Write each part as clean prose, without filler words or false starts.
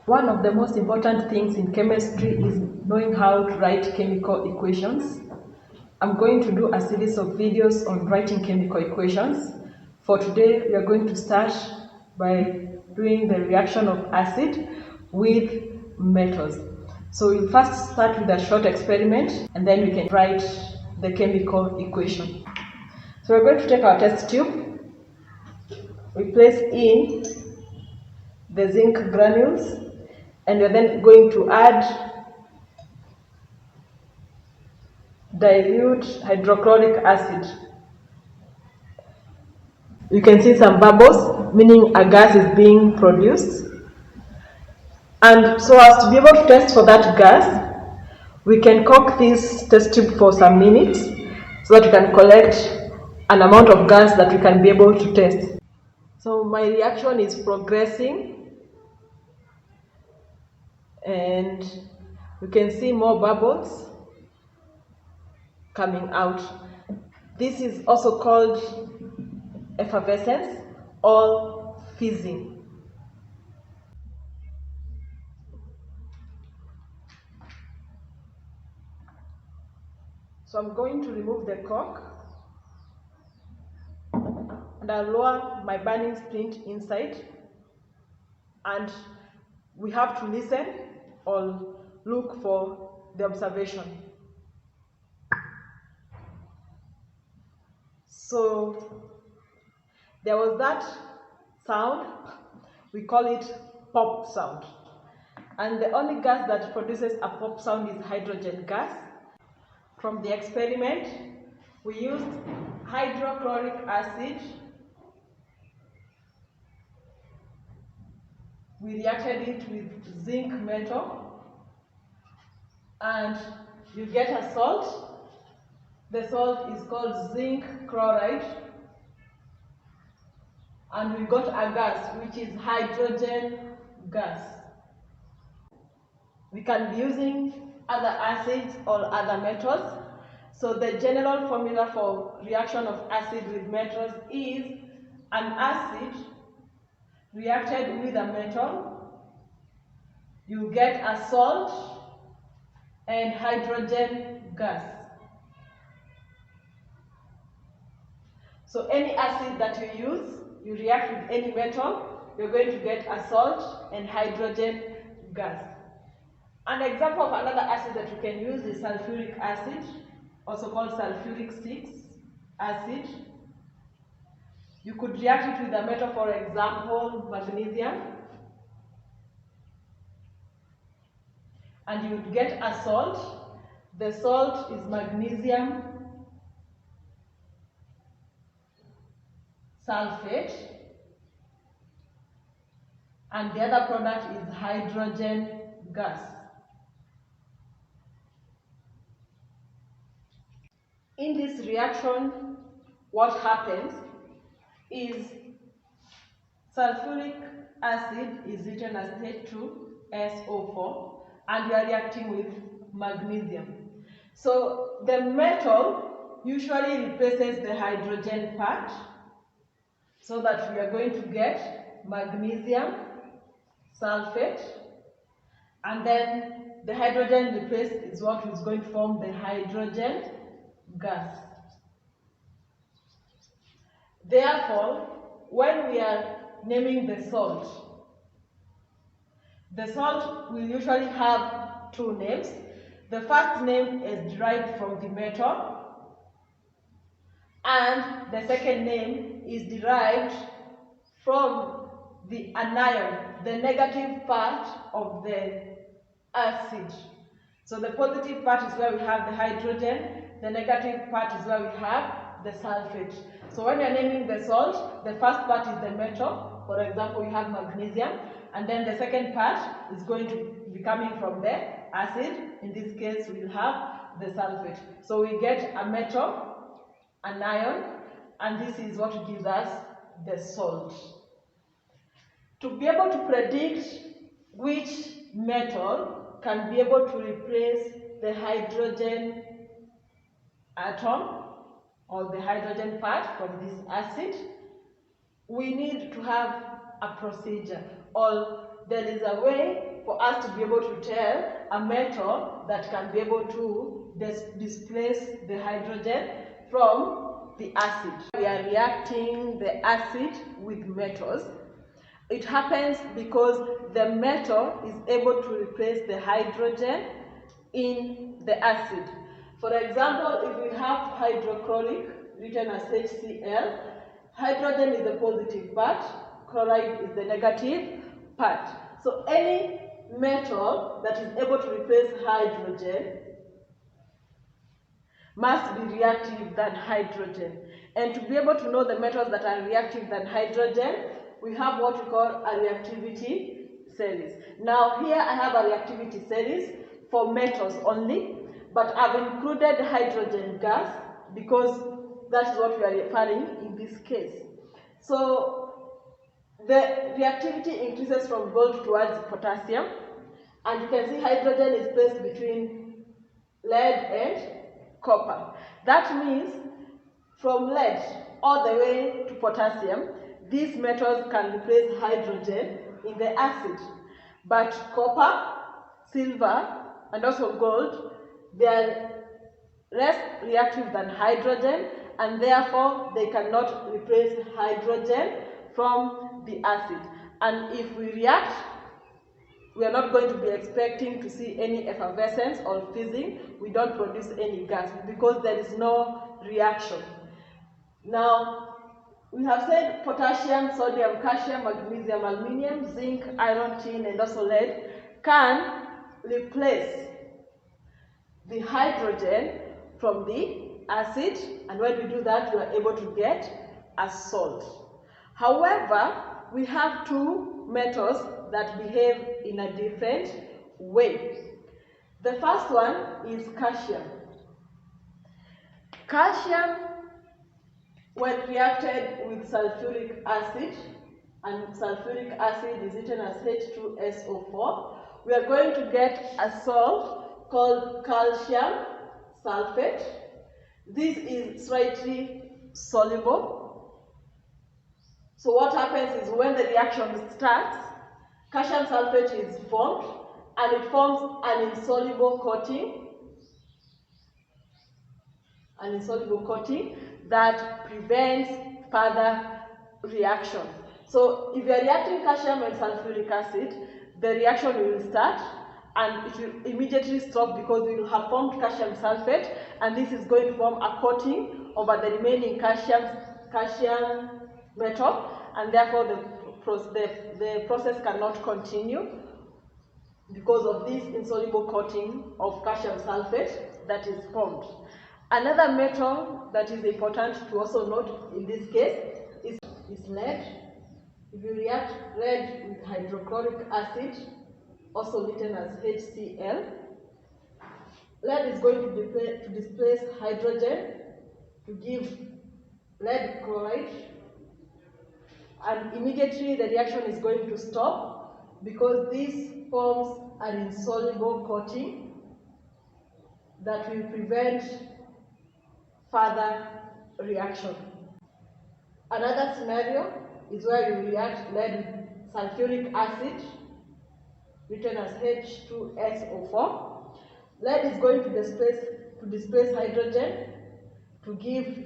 One of the most important things in chemistry is knowing how to write chemical equations. I'm going to do a series of videos on writing chemical equations. For today, we are going to start by doing the reaction of acid with metals. So we'll first start with a short experiment and then we can write the chemical equation. So we're going to take our test tube, we place in the zinc granules, and we're then going to add dilute hydrochloric acid. You can see some bubbles, meaning a gas is being produced. And so as to be able to test for that gas, we can cock this test tube for some minutes so that we can collect an amount of gas that we can be able to test. So my reaction is progressing and we can see more bubbles coming out. This is also called effervescence or fizzing. So I'm going to remove the cork and I'll lower my burning splint inside, and we have to listen or look for the observation. So there was that sound, we call it pop sound. And the only gas that produces a pop sound is hydrogen gas. From the experiment, we used hydrochloric acid. We reacted it with zinc metal, and you get a salt. The salt is called zinc chloride, and we got a gas which is hydrogen gas. We can be using other acids or other metals. So the general formula for reaction of acid with metals is an acid reacted with a metal, you get a salt and hydrogen gas. So any acid that you use, you react with any metal, you're going to get a salt and hydrogen gas. An example of another acid that you can use is sulfuric acid, also called sulfuric 6 acid. You could react it with a metal, for example, magnesium, and you would get a salt. The salt is magnesium sulfate, and the other product is hydrogen gas. In this reaction, what happens is sulfuric acid is written as H2SO4, and we are reacting with magnesium. So the metal usually replaces the hydrogen part, so that we are going to get magnesium sulfate, and then the hydrogen replaced is what is going to form the hydrogen gas. Therefore, when we are naming the salt will usually have two names. The first name is derived from the metal, and the second name is derived from the anion, the negative part of the acid. So the positive part is where we have the hydrogen, the negative part is where we have the sulfate. So when you're naming the salt, the first part is the metal. For example, we have magnesium, and then the second part is going to be coming from the acid. In this case, we'll have the sulfate. So we get a metal, an ion, and this is what gives us the salt. To be able to predict which metal can be able to replace the hydrogen atom or the hydrogen part from this acid, we need to have a procedure, or there is a way for us to be able to tell a metal that can be able to displace the hydrogen from the acid. We are reacting the acid with metals. It happens because the metal is able to replace the hydrogen in the acid. For example, if we have hydrochloric written as HCl, hydrogen is the positive part, chloride is the negative part. So any metal that is able to replace hydrogen must be reactive than hydrogen. And to be able to know the metals that are reactive than hydrogen, we have what we call a reactivity series. Now here I have a reactivity series for metals only, but I've included hydrogen gas because that is what we are referring in this case. So the reactivity increases from gold towards potassium, and you can see hydrogen is placed between lead and copper. That means from lead all the way to potassium, these metals can replace hydrogen in the acid. But copper, silver, and also gold, they are less reactive than hydrogen, and therefore they cannot replace hydrogen from the acid. And if we react, we are not going to be expecting to see any effervescence or fizzing. We don't produce any gas because there is no reaction. Now, we have said potassium, sodium, calcium, magnesium, aluminium, zinc, iron, tin, and also lead can replace the hydrogen from the acid, and when we do that, we are able to get a salt. However, we have two metals that behave in a different way. The first one is calcium. Calcium, when reacted with sulfuric acid, and sulfuric acid is written as H2SO4, we are going to get a salt called calcium sulfate. This is slightly soluble. So what happens is when the reaction starts, calcium sulfate is formed, and it forms an insoluble coating that prevents further reaction. So if you are reacting calcium and sulfuric acid, the reaction will start and it will immediately stop because we will have formed calcium sulfate, and this is going to form a coating over the remaining calcium metal, and therefore the process cannot continue because of this insoluble coating of calcium sulfate that is formed. Another metal that is important to also note in this case is lead. If you react lead with hydrochloric acid, also written as HCl, lead is going to displace hydrogen to give lead chloride, and immediately the reaction is going to stop because this forms an insoluble coating that will prevent further reaction. Another scenario is where you react lead with sulfuric acid, written as H2SO4. Lead is going to displace hydrogen to give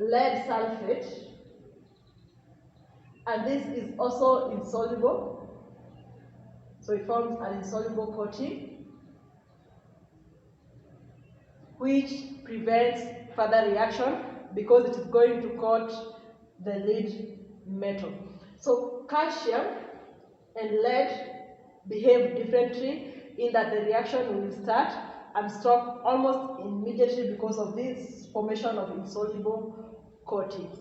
lead sulfate, and this is also insoluble, so it forms an insoluble coating which prevents further reaction because it is going to coat the lead metal. So calcium and lead behave differently in that the reaction will start and stop almost immediately because of this formation of insoluble coatings.